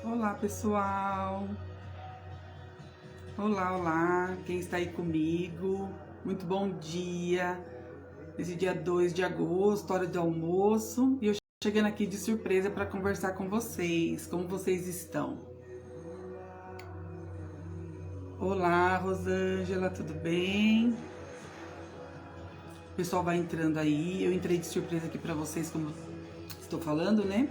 Olá, pessoal. Olá, quem está aí comigo? Muito bom dia. Esse dia 2 de agosto, hora de almoço, e eu chegando aqui de surpresa para conversar com vocês. Como vocês estão? Olá, Rosângela, tudo bem? O pessoal vai entrando aí. Eu entrei de surpresa aqui para vocês, como estou falando, né?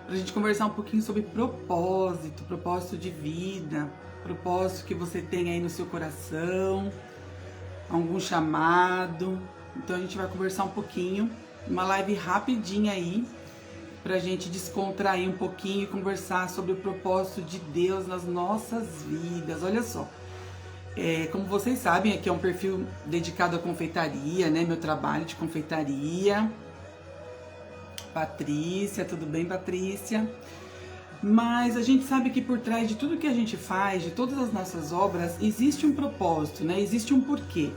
Pra gente conversar um pouquinho sobre propósito de vida, propósito que você tem aí no seu coração, algum chamado. Então a gente vai conversar um pouquinho, uma live rapidinha aí, pra gente descontrair um pouquinho e conversar sobre o propósito de Deus nas nossas vidas. Olha só, como vocês sabem, aqui é um perfil dedicado à confeitaria, né? Meu trabalho de confeitaria. Patrícia, tudo bem, Patrícia? Mas a gente sabe que por trás de tudo que a gente faz, de todas as nossas obras, existe um propósito, né? Existe um porquê.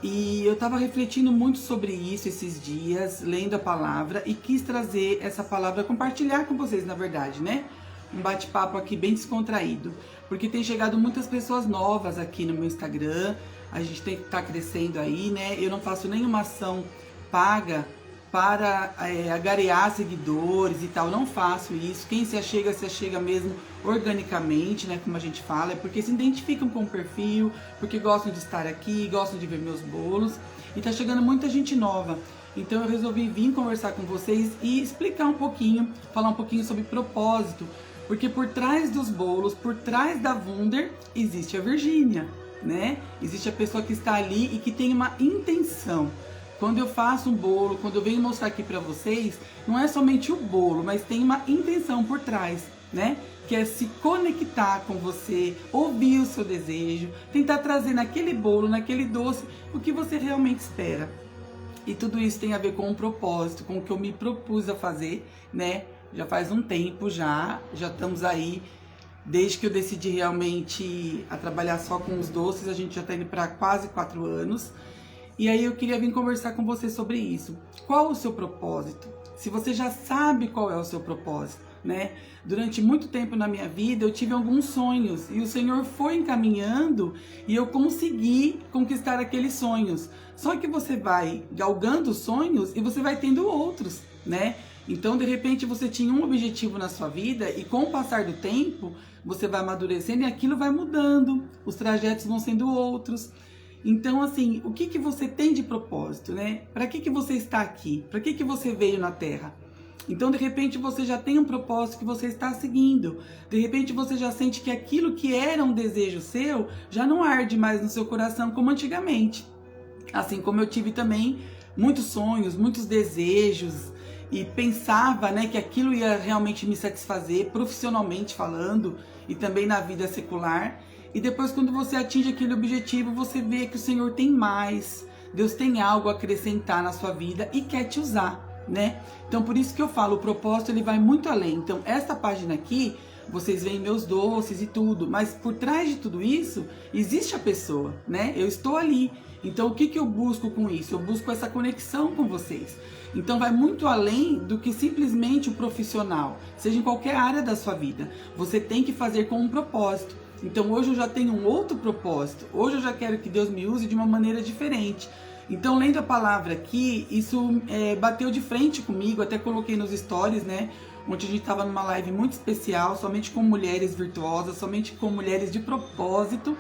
E eu estava refletindo muito sobre isso esses dias, lendo a palavra, e quis trazer essa palavra, compartilhar com vocês, na verdade, né? Um bate-papo aqui bem descontraído, porque tem chegado muitas pessoas novas aqui no meu Instagram, a gente tem que estar crescendo aí, né? Eu não faço nenhuma ação paga para agariar seguidores e tal, não faço isso. Quem se achega mesmo organicamente, né, como a gente fala, é porque se identificam com o perfil, porque gostam de estar aqui, gostam de ver meus bolos, e tá chegando muita gente nova. Então eu resolvi vir conversar com vocês e explicar um pouquinho, falar um pouquinho sobre propósito, porque por trás dos bolos, por trás da Wunder, existe a Virgínia, né? Existe a pessoa que está ali e que tem uma intenção. Quando eu faço um bolo, quando eu venho mostrar aqui pra vocês, não é somente o bolo, mas tem uma intenção por trás, né? Que é se conectar com você, ouvir o seu desejo, tentar trazer naquele bolo, naquele doce, o que você realmente espera. E tudo isso tem a ver com um propósito, com o que eu me propus a fazer, né? Já faz um tempo já estamos aí, desde que eu decidi realmente a trabalhar só com os doces, a gente já tá indo para quase 4 anos. E aí eu queria vir conversar com você sobre isso. Qual o seu propósito? Se você já sabe qual é o seu propósito, né? Durante muito tempo na minha vida eu tive alguns sonhos e o Senhor foi encaminhando e eu consegui conquistar aqueles sonhos. Só que você vai galgando sonhos e você vai tendo outros, né? Então, de repente, você tinha um objetivo na sua vida e com o passar do tempo, você vai amadurecendo e aquilo vai mudando, os trajetos vão sendo outros. Então, assim, o que você tem de propósito, né? Para que você está aqui? Para que você veio na Terra? Então, de repente, você já tem um propósito que você está seguindo. De repente, você já sente que aquilo que era um desejo seu já não arde mais no seu coração como antigamente. Assim como eu tive também muitos sonhos, muitos desejos e pensava, né, que aquilo ia realmente me satisfazer profissionalmente falando e também na vida secular. E depois, quando você atinge aquele objetivo, você vê que o Senhor tem mais. Deus tem algo a acrescentar na sua vida e quer te usar, né? Então, por isso que eu falo, o propósito ele vai muito além. Então, essa página aqui, vocês veem meus doces e tudo, mas por trás de tudo isso, existe a pessoa, né? Eu estou ali. Então, o que eu busco com isso? Eu busco essa conexão com vocês. Então, vai muito além do que simplesmente o profissional, seja em qualquer área da sua vida. Você tem que fazer com um propósito. Então hoje eu já tenho um outro propósito. Hoje eu já quero que Deus me use de uma maneira diferente. Então, lendo a palavra aqui, isso bateu de frente comigo. Até coloquei nos stories, né? Onde a gente estava numa live muito especial, somente com mulheres virtuosas, somente com mulheres de propósito.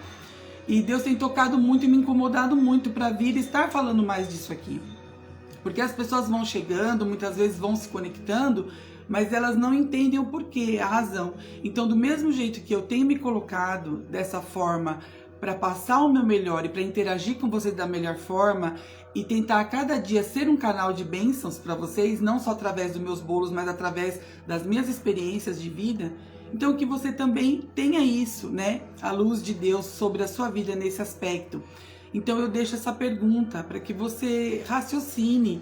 E Deus tem tocado muito e me incomodado muito para vir estar falando mais disso aqui. Porque as pessoas vão chegando, muitas vezes vão se conectando, mas elas não entendem o porquê, a razão. Então, do mesmo jeito que eu tenho me colocado dessa forma para passar o meu melhor e para interagir com vocês da melhor forma e tentar a cada dia ser um canal de bênçãos para vocês, não só através dos meus bolos, mas através das minhas experiências de vida, então que você também tenha isso, né? A luz de Deus sobre a sua vida nesse aspecto. Então eu deixo essa pergunta para que você raciocine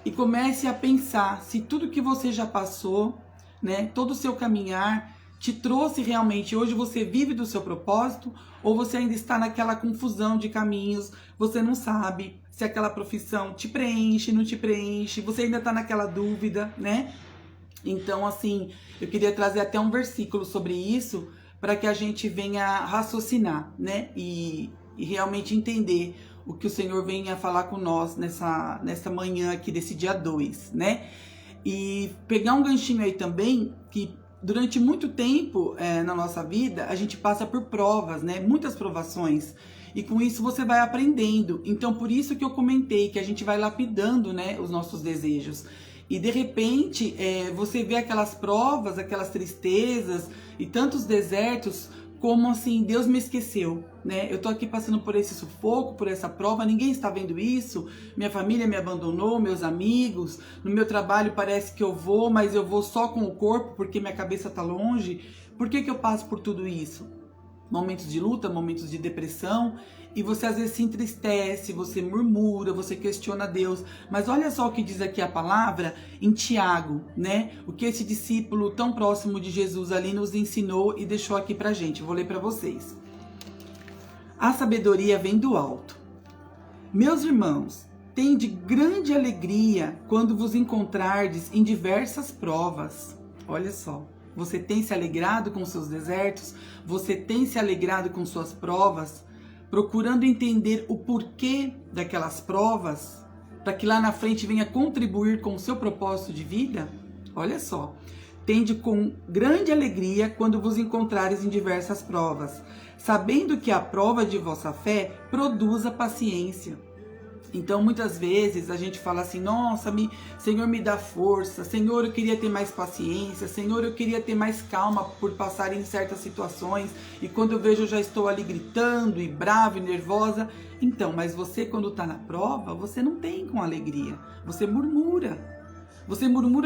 e comece a pensar se tudo que você já passou, né, todo o seu caminhar te trouxe realmente, hoje você vive do seu propósito ou você ainda está naquela confusão de caminhos, você não sabe se aquela profissão te preenche, não te preenche, você ainda está naquela dúvida, né? Então, assim, eu queria trazer até um versículo sobre isso, para que a gente venha raciocinar, né? E realmente entender o que o Senhor vem a falar com nós nessa manhã aqui desse dia 2, né? E pegar um ganchinho aí também, que durante muito tempo na nossa vida, a gente passa por provas, né? Muitas provações. E com isso você vai aprendendo. Então, por isso que eu comentei que a gente vai lapidando, né, os nossos desejos. E de repente, você vê aquelas provas, aquelas tristezas e tantos desertos, como assim, Deus me esqueceu, né? Eu tô aqui passando por esse sufoco, por essa prova, ninguém está vendo isso, minha família me abandonou, meus amigos, no meu trabalho parece que eu vou, mas eu vou só com o corpo porque minha cabeça tá longe. Por que eu passo por tudo isso? Momentos de luta, momentos de depressão, e você às vezes se entristece, você murmura, você questiona Deus. Mas olha só o que diz aqui a palavra em Tiago, né? O que esse discípulo tão próximo de Jesus ali nos ensinou e deixou aqui pra gente. Eu vou ler pra vocês. A sabedoria vem do alto. Meus irmãos, tende grande alegria quando vos encontrardes em diversas provas. Olha só. Você tem se alegrado com seus desertos? Você tem se alegrado com suas provas? Procurando entender o porquê daquelas provas, para que lá na frente venha contribuir com o seu propósito de vida? Olha só. Tende com grande alegria quando vos encontrares em diversas provas, sabendo que a prova de vossa fé produz a paciência. Então, muitas vezes a gente fala assim, nossa, Senhor, me dá força, Senhor, eu queria ter mais paciência, Senhor, eu queria ter mais calma por passar em certas situações, e quando eu vejo eu já estou ali gritando, e brava, e nervosa. Então, mas você quando está na prova, você não tem com alegria, você murmura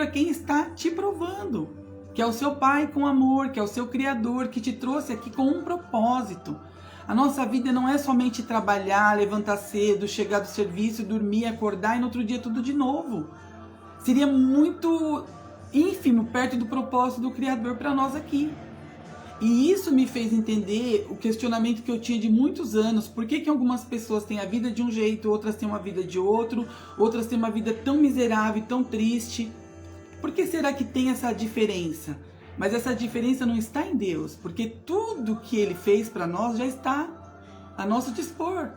quem está te provando, que é o seu Pai com amor, que é o seu Criador, que te trouxe aqui com um propósito. A nossa vida não é somente trabalhar, levantar cedo, chegar do serviço, dormir, acordar e no outro dia tudo de novo. Seria muito ínfimo perto do propósito do Criador para nós aqui. E isso me fez entender o questionamento que eu tinha de muitos anos. Por que algumas pessoas têm a vida de um jeito, outras têm uma vida de outro, outras têm uma vida tão miserável e tão triste? Por que será que tem essa diferença? Mas essa diferença não está em Deus, porque tudo que Ele fez para nós já está a nosso dispor.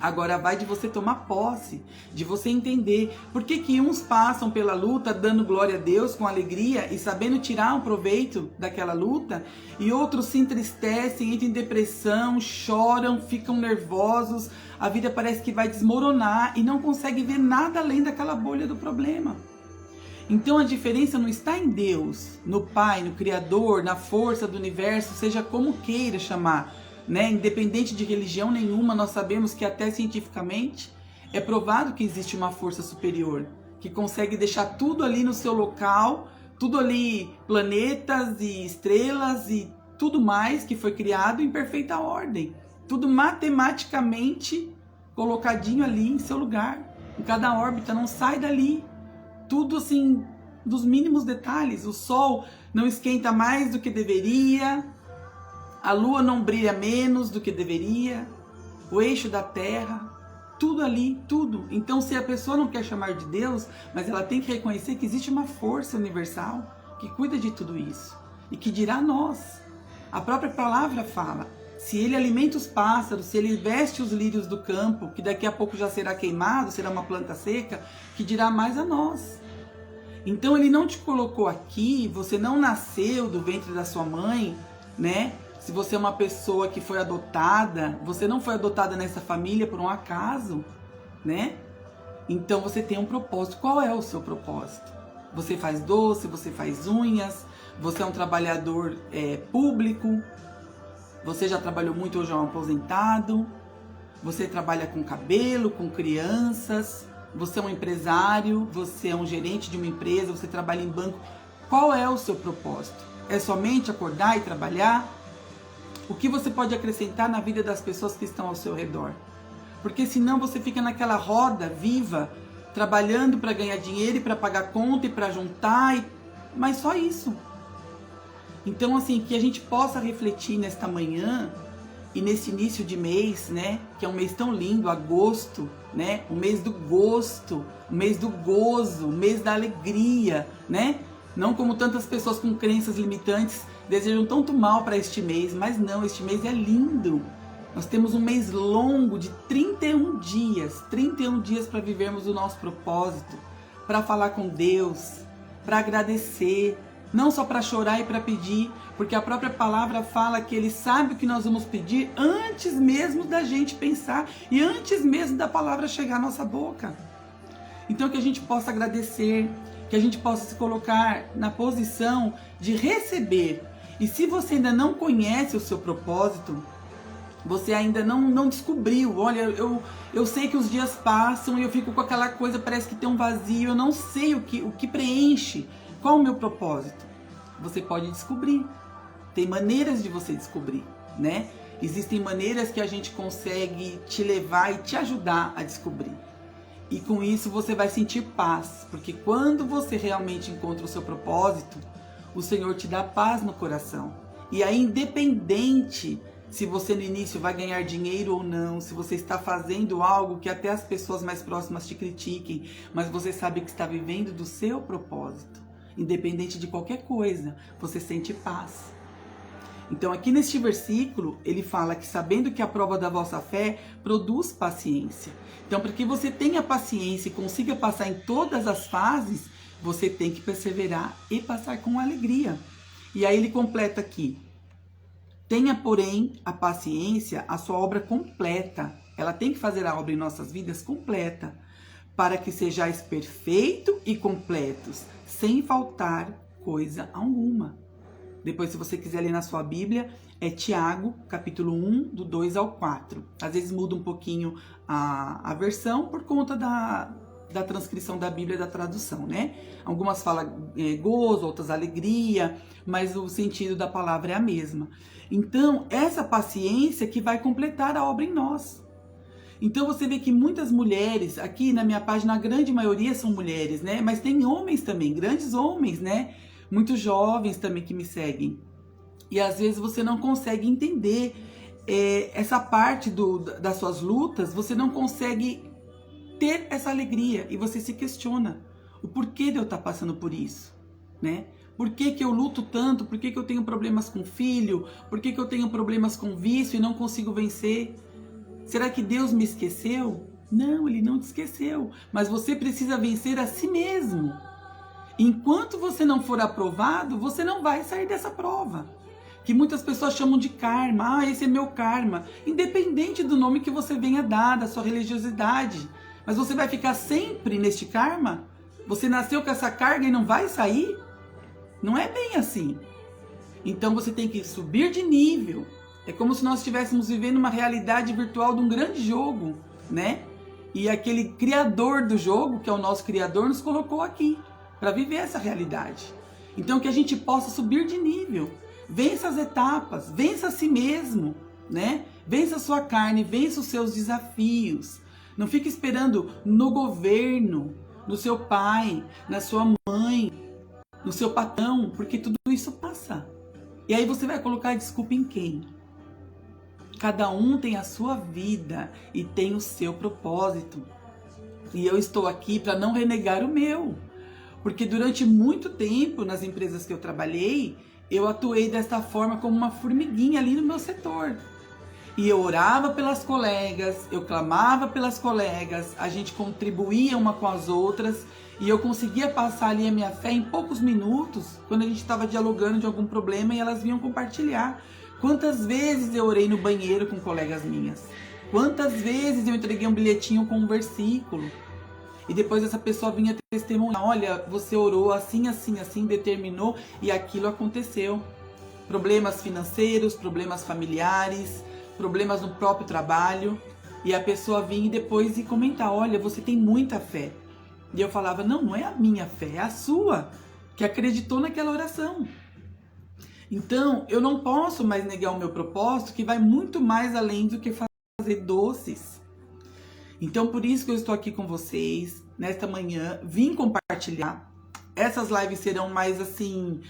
Agora vai de você tomar posse, de você entender por que uns passam pela luta dando glória a Deus com alegria e sabendo tirar um proveito daquela luta, e outros se entristecem, entram em depressão, choram, ficam nervosos, a vida parece que vai desmoronar e não consegue ver nada além daquela bolha do problema. Então a diferença não está em Deus, no Pai, no Criador, na força do universo, seja como queira chamar, né? Independente de religião nenhuma, nós sabemos que até cientificamente é provado que existe uma força superior, que consegue deixar tudo ali no seu local, tudo ali, planetas e estrelas e tudo mais que foi criado em perfeita ordem, tudo matematicamente colocadinho ali em seu lugar, em cada órbita, não sai dali. Tudo assim, dos mínimos detalhes. O Sol não esquenta mais do que deveria, a Lua não brilha menos do que deveria, o eixo da Terra, tudo ali, tudo. Então, se a pessoa não quer chamar de Deus, mas ela tem que reconhecer que existe uma força universal que cuida de tudo isso e que dirá a nós. A própria palavra fala, se Ele alimenta os pássaros, se Ele veste os lírios do campo, que daqui a pouco já será queimado, será uma planta seca, que dirá mais a nós. Então Ele não te colocou aqui, você não nasceu do ventre da sua mãe, né? Se você é uma pessoa que foi adotada, você não foi adotada nessa família por um acaso, né? Então você tem um propósito. Qual é o seu propósito? Você faz doce, você faz unhas, você é um trabalhador público, você já trabalhou muito, hoje é um aposentado, você trabalha com cabelo, com crianças, você é um empresário, você é um gerente de uma empresa, você trabalha em banco. Qual é o seu propósito? É somente acordar e trabalhar? O que você pode acrescentar na vida das pessoas que estão ao seu redor? Porque senão você fica naquela roda viva, trabalhando para ganhar dinheiro e para pagar conta e para juntar, mas só isso. Então, assim, que a gente possa refletir nesta manhã e nesse início de mês, né? Que é um mês tão lindo, agosto, né? O mês do gosto, o mês do gozo, o mês da alegria, né? Não como tantas pessoas com crenças limitantes desejam tanto mal para este mês, mas não, este mês é lindo. Nós temos um mês longo de 31 dias para vivermos o nosso propósito, para falar com Deus, para agradecer, não só para chorar e para pedir, porque a própria palavra fala que Ele sabe o que nós vamos pedir antes mesmo da gente pensar e antes mesmo da palavra chegar à nossa boca. Então que a gente possa agradecer, que a gente possa se colocar na posição de receber. E se você ainda não conhece o seu propósito, você ainda não descobriu, olha, eu sei que os dias passam e eu fico com aquela coisa, parece que tem um vazio, eu não sei o que preenche, qual o meu propósito. Você pode descobrir, tem maneiras de você descobrir, né? Existem maneiras que a gente consegue te levar e te ajudar a descobrir. E com isso você vai sentir paz, porque quando você realmente encontra o seu propósito, o Senhor te dá paz no coração. E aí, independente se você no início vai ganhar dinheiro ou não, se você está fazendo algo que até as pessoas mais próximas te critiquem, mas você sabe que está vivendo do seu propósito, independente de qualquer coisa, você sente paz. Então aqui neste versículo, ele fala que sabendo que a prova da vossa fé produz paciência. Então para que você tenha paciência e consiga passar em todas as fases, você tem que perseverar e passar com alegria. E aí ele completa aqui: tenha, porém, a paciência, a sua obra completa. Ela tem que fazer a obra em nossas vidas completa, para que sejais perfeitos e completos, sem faltar coisa alguma. Depois, se você quiser ler na sua Bíblia, é Tiago, capítulo 1, do 2 ao 4. Às vezes muda um pouquinho a versão por conta da transcrição da Bíblia, da tradução, né? Algumas falam gozo, outras alegria, mas o sentido da palavra é a mesma. Então, essa paciência que vai completar a obra em nós. Então, você vê que muitas mulheres, aqui na minha página, a grande maioria são mulheres, né? Mas tem homens também, grandes homens, né? Muitos jovens também que me seguem. E às vezes você não consegue entender essa parte das suas lutas, você não consegue ter essa alegria e você se questiona o porquê de eu estar passando por isso, né? Por que eu luto tanto? Por que eu tenho problemas com filho? Por que eu tenho problemas com vício e não consigo vencer? Será que Deus me esqueceu? Não, Ele não te esqueceu, mas você precisa vencer a si mesmo. Enquanto você não for aprovado, você não vai sair dessa prova. Que muitas pessoas chamam de karma. Ah, esse é meu karma. Independente do nome que você venha dar, da sua religiosidade. Mas você vai ficar sempre neste karma? Você nasceu com essa carga e não vai sair? Não é bem assim. Então você tem que subir de nível. É como se nós estivéssemos vivendo uma realidade virtual de um grande jogo, né? E aquele criador do jogo, que é o nosso criador, nos colocou aqui para viver essa realidade. Então que a gente possa subir de nível. Vença as etapas, vença a si mesmo, né? Vença a sua carne, vença os seus desafios. Não fique esperando no governo, no seu pai, na sua mãe, no seu patrão, porque tudo isso passa. E aí você vai colocar a desculpa em quem? Cada um tem a sua vida e tem o seu propósito. E eu estou aqui para não renegar o meu. Porque durante muito tempo, nas empresas que eu trabalhei, eu atuei desta forma como uma formiguinha ali no meu setor. E eu orava pelas colegas, eu clamava pelas colegas, a gente contribuía uma com as outras e eu conseguia passar ali a minha fé em poucos minutos, quando a gente estava dialogando de algum problema e elas vinham compartilhar. Quantas vezes eu orei no banheiro com colegas minhas? Quantas vezes eu entreguei um bilhetinho com um versículo? E depois essa pessoa vinha testemunhar, olha, você orou assim, assim, assim, determinou e aquilo aconteceu. Problemas financeiros, problemas familiares, problemas no próprio trabalho. E a pessoa vinha e depois comentar, olha, você tem muita fé. E eu falava, não é a minha fé, é a sua, que acreditou naquela oração. Então, eu não posso mais negar o meu propósito, que vai muito mais além do que fazer doces. Então, por isso que eu estou aqui com vocês, nesta manhã, vim compartilhar. Essas lives serão mais, assim,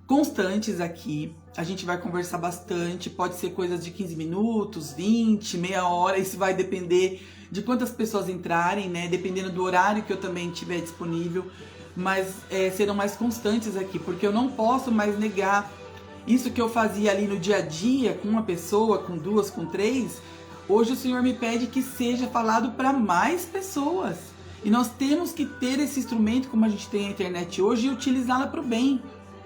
constantes aqui. A gente vai conversar bastante, pode ser coisas de 15 minutos, 20, meia hora, isso vai depender de quantas pessoas entrarem, né? Dependendo do horário que eu também tiver disponível. mas serão mais constantes aqui, porque eu não posso mais negar isso que eu fazia ali no dia a dia, com uma pessoa, com duas, com três. Hoje o Senhor me pede que seja falado para mais pessoas. E nós temos que ter esse instrumento, como a gente tem a internet hoje, e utilizá-la para o bem,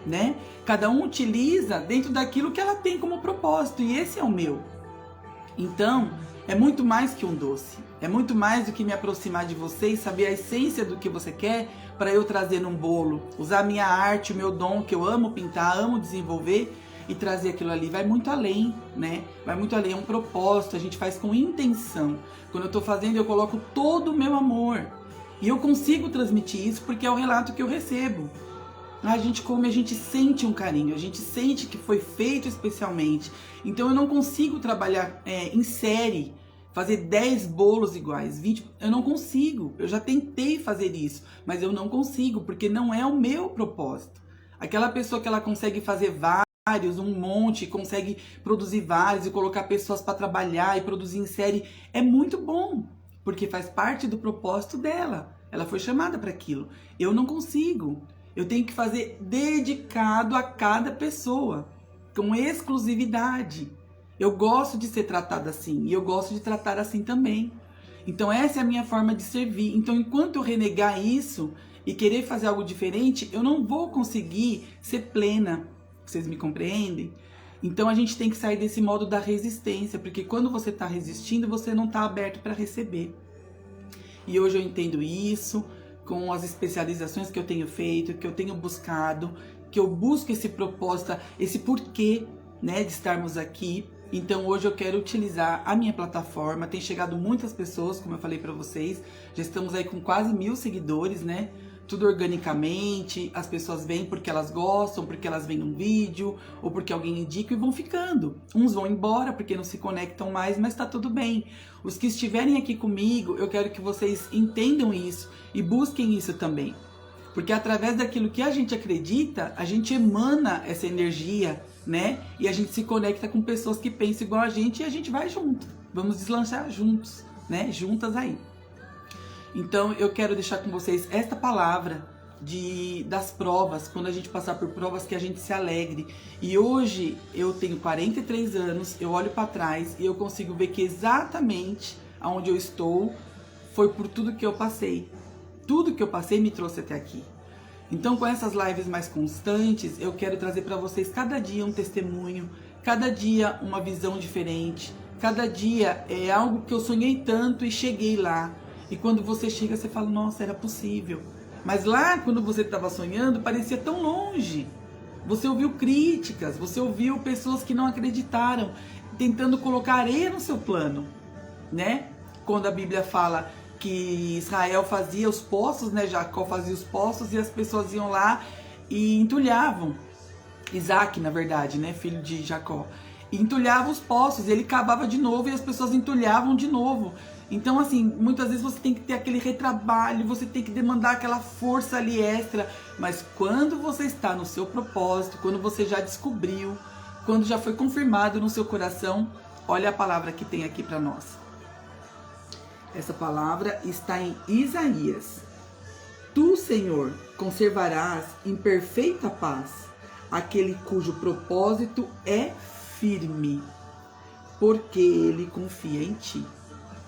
né? Cada um utiliza dentro daquilo que ela tem como propósito, e esse é o meu. Então, é muito mais que um doce. É muito mais do que me aproximar de você e saber a essência do que você quer para eu trazer num bolo. Usar a minha arte, o meu dom, que eu amo pintar, amo desenvolver, e trazer aquilo ali. Vai muito além, né? Vai muito além, é um propósito, a gente faz com intenção. Quando eu tô fazendo, eu coloco todo o meu amor. E eu consigo transmitir isso porque é o relato que eu recebo. A gente come, a gente sente um carinho, a gente sente que foi feito especialmente. Então eu não consigo trabalhar em série, fazer 10 bolos iguais, 20, eu não consigo. Eu já tentei fazer isso, mas eu não consigo, porque não é o meu propósito. Aquela pessoa que ela consegue fazer vários, um monte, consegue produzir vários e colocar pessoas para trabalhar e produzir em série, é muito bom, porque faz parte do propósito dela. Ela foi chamada para aquilo. Eu não consigo. Eu tenho que fazer dedicado a cada pessoa, com exclusividade. Eu gosto de ser tratada assim e eu gosto de tratar assim também. Então essa é a minha forma de servir. Então enquanto eu renegar isso e querer fazer algo diferente, eu não vou conseguir ser plena. Vocês me compreendem? Então a gente tem que sair desse modo da resistência, porque quando você está resistindo, você não está aberto para receber. E hoje eu entendo isso, com as especializações que eu tenho feito, que eu tenho buscado, que eu busco esse propósito, esse porquê, né, de estarmos aqui. Então hoje eu quero utilizar a minha plataforma. Tem chegado muitas pessoas, como eu falei para vocês, já estamos aí com quase 1000 seguidores, né? Tudo organicamente, as pessoas vêm porque elas gostam, porque elas veem um vídeo, ou porque alguém indica e vão ficando. Uns vão embora porque não se conectam mais, mas tá tudo bem. Os que estiverem aqui comigo, eu quero que vocês entendam isso e busquem isso também. Porque através daquilo que a gente acredita, a gente emana essa energia, né? E a gente se conecta com pessoas que pensam igual a gente e a gente vai junto. Vamos deslanchar juntos, né? Juntas aí. Então eu quero deixar com vocês esta palavra das provas, quando a gente passar por provas, que a gente se alegre. E hoje eu tenho 43 anos, eu olho para trás e eu consigo ver que exatamente aonde eu estou foi por tudo que eu passei. Tudo que eu passei me trouxe até aqui. Então com essas lives mais constantes, eu quero trazer para vocês cada dia um testemunho, cada dia uma visão diferente, cada dia é algo que eu sonhei tanto e cheguei lá. E quando você chega, você fala, nossa, era possível. Mas lá, quando você estava sonhando, parecia tão longe. Você ouviu críticas, você ouviu pessoas que não acreditaram, tentando colocar areia no seu plano, né? Quando a Bíblia fala que Israel fazia os poços, né? Jacó fazia os poços e as pessoas iam lá e entulhavam. Isaac, na verdade, né? Filho de Jacó. E entulhava os poços, ele cavava de novo e as pessoas entulhavam de novo. Então, assim, muitas vezes você tem que ter aquele retrabalho, você tem que demandar aquela força ali extra. Mas quando você está no seu propósito, quando você já descobriu, quando já foi confirmado no seu coração, olha a palavra que tem aqui para nós. Essa palavra está em Isaías. Tu, Senhor, conservarás em perfeita paz aquele cujo propósito é firme, porque ele confia em ti.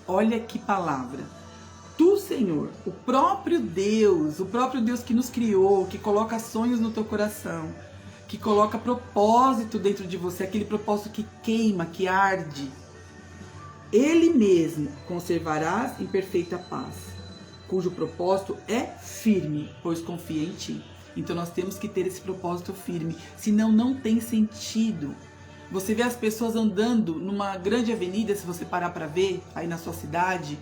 Olha que palavra. Tu, Senhor, o próprio Deus que nos criou, que coloca sonhos no teu coração, que coloca propósito dentro de você, aquele propósito que queima, que arde. Ele mesmo conservarás em perfeita paz, cujo propósito é firme, pois confia em ti. Então nós temos que ter esse propósito firme, senão não tem sentido. Você vê as pessoas andando numa grande avenida, se você parar para ver, aí na sua cidade,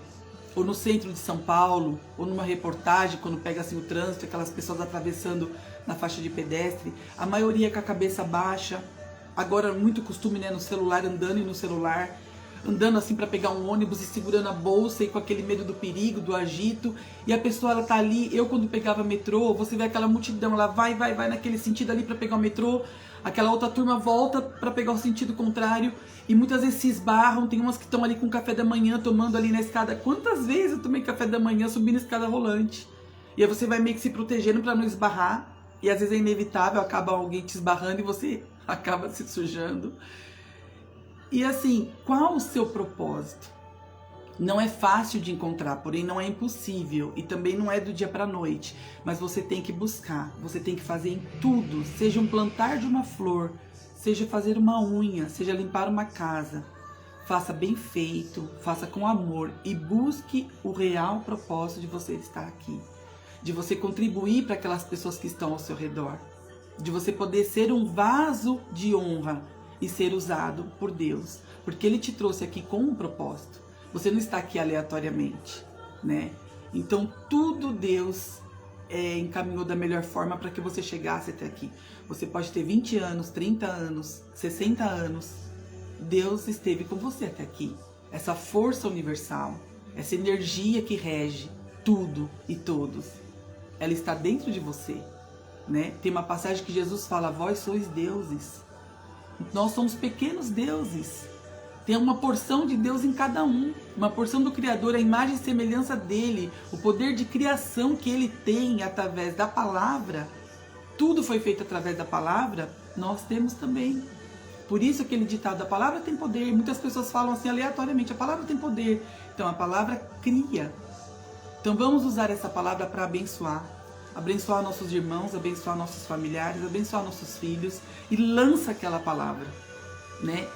ou no centro de São Paulo, ou numa reportagem, quando pega assim o trânsito, aquelas pessoas atravessando na faixa de pedestre, a maioria com a cabeça baixa, agora muito costume, né, no celular, andando e no celular, andando assim para pegar um ônibus e segurando a bolsa e com aquele medo do perigo, do agito, e a pessoa ela tá ali. Eu quando pegava metrô, você vê aquela multidão, ela vai naquele sentido ali para pegar o metrô, aquela outra turma volta para pegar o sentido contrário e muitas vezes se esbarram. Tem umas que estão ali com café da manhã tomando ali na escada. Quantas vezes eu tomei café da manhã subindo a escada rolante? E aí você vai meio que se protegendo para não esbarrar. E às vezes é inevitável, acaba alguém te esbarrando e você acaba se sujando. E assim, qual o seu propósito? Não é fácil de encontrar, porém não é impossível. E também não é do dia para a noite. Mas você tem que buscar, você tem que fazer em tudo. Seja um plantar de uma flor, seja fazer uma unha, seja limpar uma casa. Faça bem feito, faça com amor e busque o real propósito de você estar aqui. De você contribuir para aquelas pessoas que estão ao seu redor. De você poder ser um vaso de honra e ser usado por Deus. Porque Ele te trouxe aqui com um propósito. Você não está aqui aleatoriamente, né? Então tudo Deus encaminhou da melhor forma para que você chegasse até aqui. Você pode ter 20 anos, 30 anos, 60 anos. Deus esteve com você até aqui. Essa força universal, essa energia que rege tudo e todos, ela está dentro de você, né? Tem uma passagem que Jesus fala: vós sois deuses. Nós somos pequenos deuses. Tem uma porção de Deus em cada um, uma porção do Criador, a imagem e semelhança dele, o poder de criação que ele tem através da palavra. Tudo foi feito através da palavra, nós temos também. Por isso aquele ditado, a palavra tem poder. Muitas pessoas falam assim aleatoriamente, a palavra tem poder. Então a palavra cria. Então vamos usar essa palavra para abençoar. Abençoar nossos irmãos, abençoar nossos familiares, abençoar nossos filhos. E lança aquela palavra, né?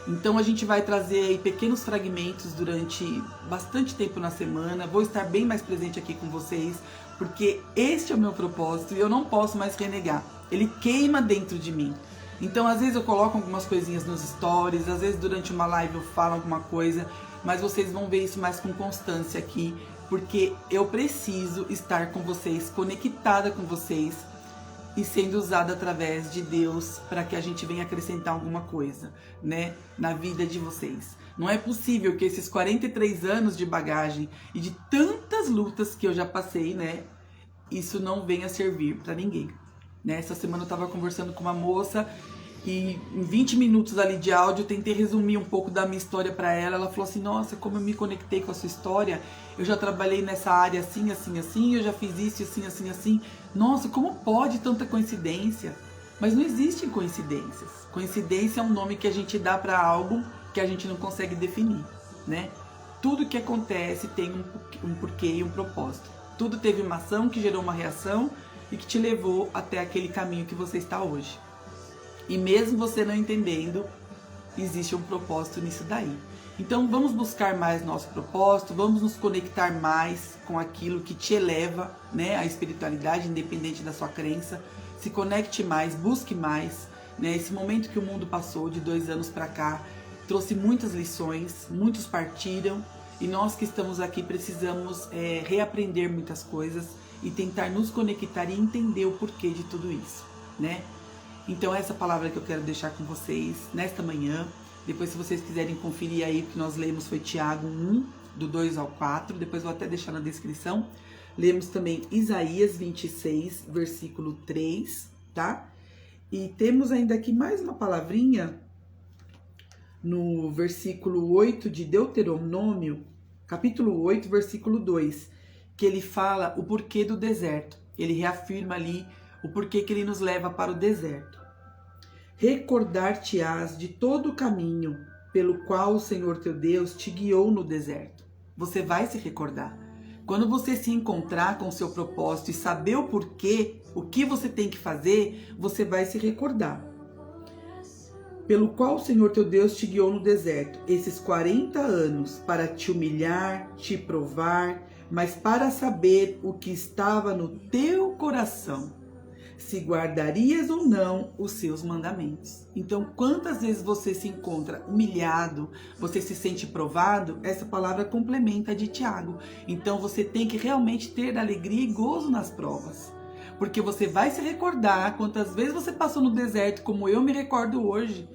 Então a gente vai trazer aí pequenos fragmentos durante bastante tempo na semana. Vou estar bem mais presente aqui com vocês, porque este é o meu propósito e eu não posso mais renegar. Ele queima dentro de mim. Então às vezes eu coloco algumas coisinhas nos stories, às vezes durante uma live eu falo alguma coisa, mas vocês vão ver isso mais com constância aqui, porque eu preciso estar com vocês, conectada com vocês, e sendo usada através de Deus para que a gente venha acrescentar alguma coisa, né, na vida de vocês. Não é possível que esses 43 anos de bagagem e de tantas lutas que eu já passei, né, isso não venha servir para ninguém. Né? Essa semana eu estava conversando com uma moça e em 20 minutos ali de áudio eu tentei resumir um pouco da minha história para ela. Ela falou assim: nossa, como eu me conectei com a sua história. Eu já trabalhei nessa área assim, assim, assim. Eu já fiz isso assim, assim, assim. Nossa, como pode tanta coincidência? Mas não existem coincidências. Coincidência é um nome que a gente dá para algo que a gente não consegue definir, né? Tudo que acontece tem um porquê e um propósito. Tudo teve uma ação que gerou uma reação e que te levou até aquele caminho que você está hoje. E mesmo você não entendendo, existe um propósito nisso daí. Então vamos buscar mais nosso propósito, vamos nos conectar mais com aquilo que te eleva, né, a espiritualidade, independente da sua crença. Se conecte mais, busque mais, né? Esse momento que o mundo passou de 2 anos para cá trouxe muitas lições, muitos partiram e nós que estamos aqui precisamos reaprender muitas coisas e tentar nos conectar e entender o porquê de tudo isso, né? Então essa palavra que eu quero deixar com vocês nesta manhã. Depois, se vocês quiserem conferir aí, o que nós lemos foi Tiago 1, do 2 ao 4. Depois vou até deixar na descrição. Lemos também Isaías 26, versículo 3, tá? E temos ainda aqui mais uma palavrinha no versículo 8 de Deuteronômio, capítulo 8, versículo 2, que ele fala o porquê do deserto. Ele reafirma ali o porquê que ele nos leva para o deserto. Recordar-te-ás de todo o caminho pelo qual o Senhor teu Deus te guiou no deserto. Você vai se recordar. Quando você se encontrar com o seu propósito e saber o porquê, o que você tem que fazer, você vai se recordar. Pelo qual o Senhor teu Deus te guiou no deserto, esses 40 anos, para te humilhar, te provar, mas para saber o que estava no teu coração, se guardarias ou não os seus mandamentos. Então, quantas vezes você se encontra humilhado, você se sente provado, essa palavra complementa a de Tiago. Então, você tem que realmente ter alegria e gozo nas provas. Porque você vai se recordar quantas vezes você passou no deserto, como eu me recordo hoje.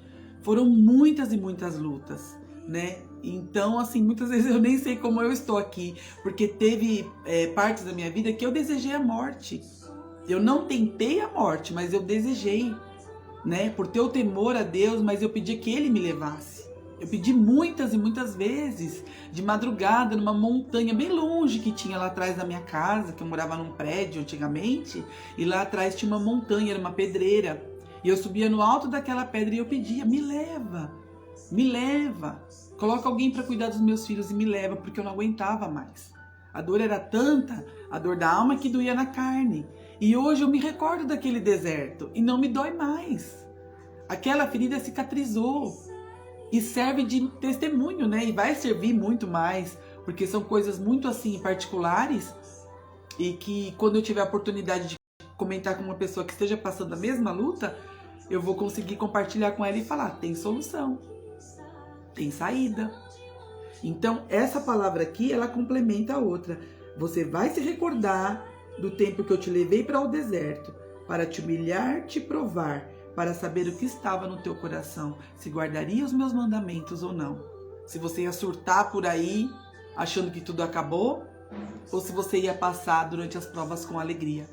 Foram muitas e muitas lutas, né? Então, assim, muitas vezes eu nem sei como eu estou aqui, porque teve partes da minha vida que eu desejei a morte. Eu não tentei a morte, mas eu desejei, né? Por ter o temor a Deus, mas eu pedi que Ele me levasse. Eu pedi muitas e muitas vezes, de madrugada, numa montanha bem longe que tinha lá atrás da minha casa, que eu morava num prédio antigamente, e lá atrás tinha uma montanha, era uma pedreira. E eu subia no alto daquela pedra e eu pedia, me leva, coloca alguém para cuidar dos meus filhos e me leva, porque eu não aguentava mais. A dor era tanta, a dor da alma, que doía na carne. E hoje eu me recordo daquele deserto e não me dói mais. Aquela ferida cicatrizou. E serve de testemunho, né? E vai servir muito mais, porque são coisas muito assim particulares e que quando eu tiver a oportunidade de comentar com uma pessoa que esteja passando a mesma luta, eu vou conseguir compartilhar com ela e falar, tem solução, tem saída. Então, essa palavra aqui, ela complementa a outra. Você vai se recordar do tempo que eu te levei para o deserto, para te humilhar, te provar, para saber o que estava no teu coração, se guardaria os meus mandamentos ou não. Se você ia surtar por aí, achando que tudo acabou, ou se você ia passar durante as provas com alegria.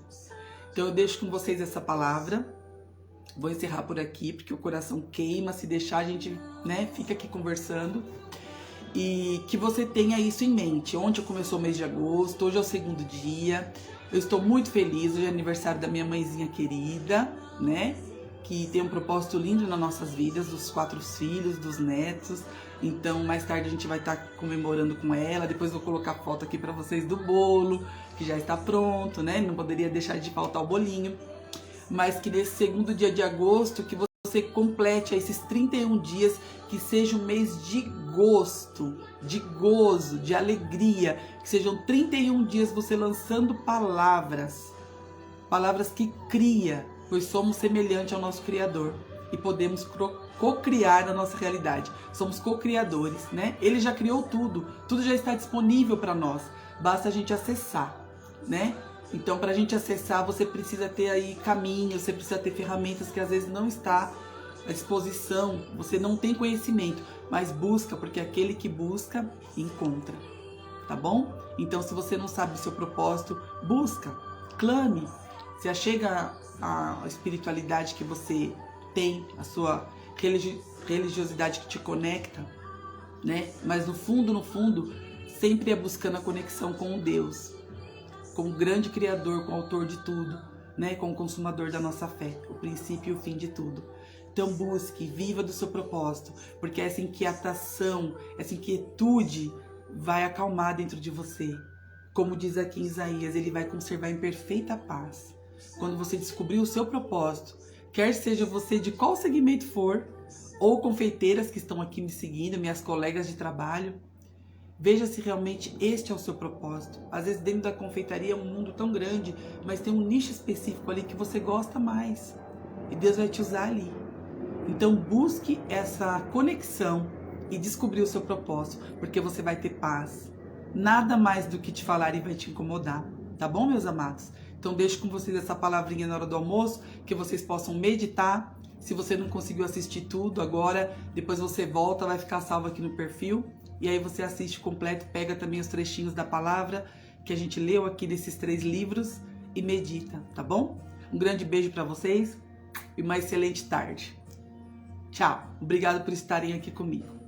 Então eu deixo com vocês essa palavra. Vou encerrar por aqui, porque o coração queima. Se deixar, a gente, né, fica aqui conversando. E que você tenha isso em mente. Ontem começou o mês de agosto, hoje é o segundo dia. Eu estou muito feliz, hoje é aniversário da minha mãezinha querida, né? Que tem um propósito lindo nas nossas vidas, dos 4 filhos, dos netos. Então, mais tarde a gente vai estar comemorando com ela. Depois vou colocar foto aqui para vocês do bolo, que já está pronto, né? Não poderia deixar de faltar o bolinho. Mas que nesse segundo dia de agosto, que você complete esses 31 dias, que seja um mês de gosto, de gozo, de alegria. Que sejam 31 dias você lançando palavras que cria, pois somos semelhantes ao nosso Criador e podemos co-criar a nossa realidade. Somos co-criadores, né? Ele já criou tudo, tudo já está disponível para nós, basta a gente acessar, né? Então, para a gente acessar, você precisa ter aí caminhos, você precisa ter ferramentas que às vezes não está à disposição, você não tem conhecimento, mas busca, porque aquele que busca, encontra, tá bom? Então, se você não sabe o seu propósito, busca, clame, se achega a espiritualidade que você tem, a sua religiosidade que te conecta, né? Mas no fundo, sempre é buscando a conexão com o Deus, com o grande Criador, com o autor de tudo, né? Com o consumador da nossa fé, o princípio e o fim de tudo. Então busque, viva do seu propósito, porque essa inquietação, essa inquietude vai acalmar dentro de você. Como diz aqui em Isaías, ele vai conservar em perfeita paz. Quando você descobrir o seu propósito, quer seja você de qual segmento for, ou confeiteiras que estão aqui me seguindo, minhas colegas de trabalho, veja se realmente este é o seu propósito. Às vezes dentro da confeitaria é um mundo tão grande, mas tem um nicho específico ali que você gosta mais. E Deus vai te usar ali. Então busque essa conexão e descobrir o seu propósito, porque você vai ter paz. Nada mais do que te falar e vai te incomodar. Tá bom, meus amados? Então deixo com vocês essa palavrinha na hora do almoço, que vocês possam meditar. Se você não conseguiu assistir tudo agora, depois você volta, vai ficar salvo aqui no perfil. E aí você assiste completo, pega também os trechinhos da palavra que a gente leu aqui nesses 3 livros e medita, tá bom? Um grande beijo para vocês e uma excelente tarde. Tchau, obrigado por estarem aqui comigo.